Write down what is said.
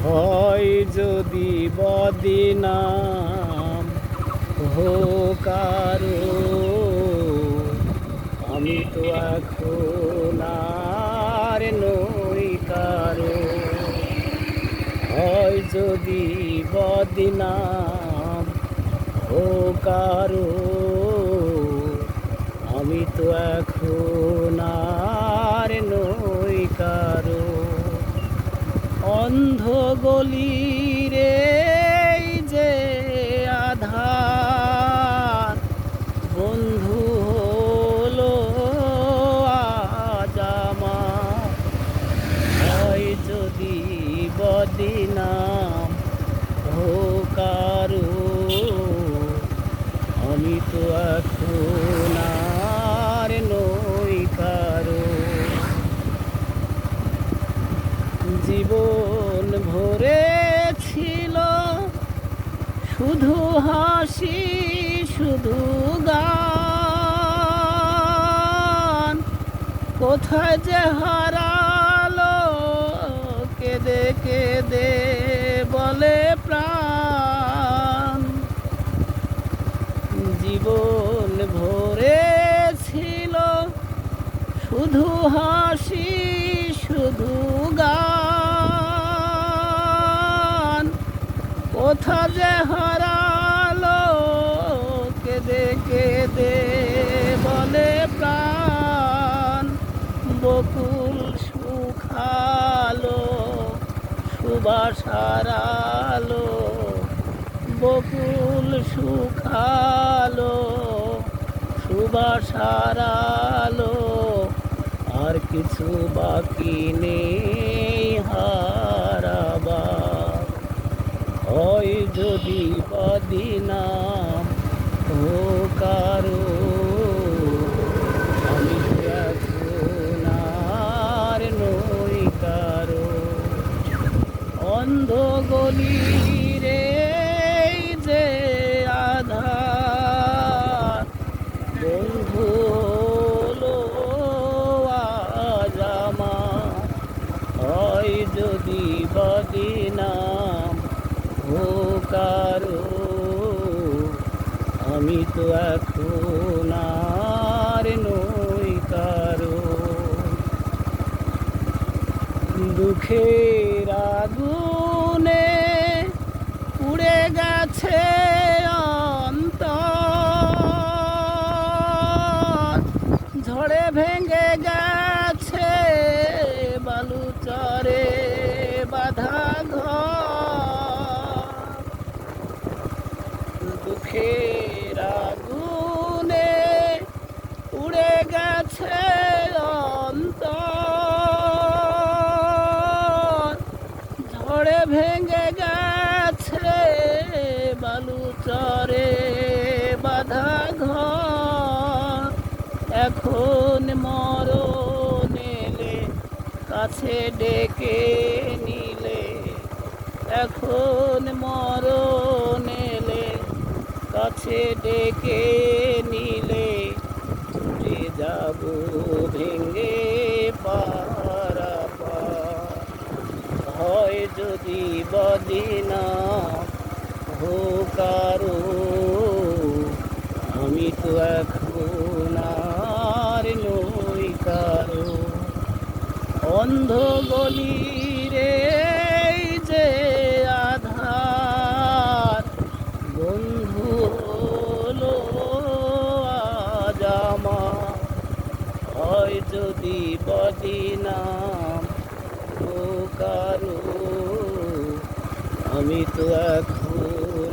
হয় যদি বদিনাম হোক আরো, আমি তো এখন আর নই কারো। হয় যদি বদিনাম হোক আরো, আমি তো এখন আর নই কারো। অন্ধ গলির এই যে আধার, বন্ধু হলো আজ আমার। হয় যদি বদিনাম হোক আরো, আমি তো এখন আর নই কারো। জীবন ভরে ছিল শুধু হাসি শুধু গান, কোথায় যে হারালো কেঁদে কেঁদে বলে প্রাণ। জীবন ভরে ছিল শুধু হাসি শুধু গান, কোথা যে হারালো কেঁদে কেঁদে বলে প্রাণ। বকুল শুকালো সুবাস হারালো, বকুল শুকালো সুবাস হারালো, আর কিছু বাকি নেই হারাবার। হয় যদি বদিনাম হোক আরো, আমি তো এখন আর নই কারো। অন্ধ গলির এই যে আধার, বন্ধু হলো আজ আমার। হয় যদি বদিনাম হোক আরো, আমি তো এখন আর নই কারো। দুঃখের আগুনে পুড়ে গেছে অন্তর, ঝড়ে ভেঙে গেছে বালুচরে বাঁধা ঘর। দুঃখের আগুনে পুড়ে গেছে অন্তর, ঝড়ে ভেঙে গেছে বালুচরে বাঁধা ঘর। এখন মরণ এলে কাছে ডেকে নিলে, এখন মরণ এলে কাছে ডেকে নিলে, ছুটে যাব ভেঙে পারাপার। হয় যদি বদিনাম হোক আরো, আমি তো এখন আর নই কারো। অন্ধ গলির এই যে আধার, বন্ধু হলো আজ আমার। হয় যদি বদিনাম হোক আরো, আমি তো এখন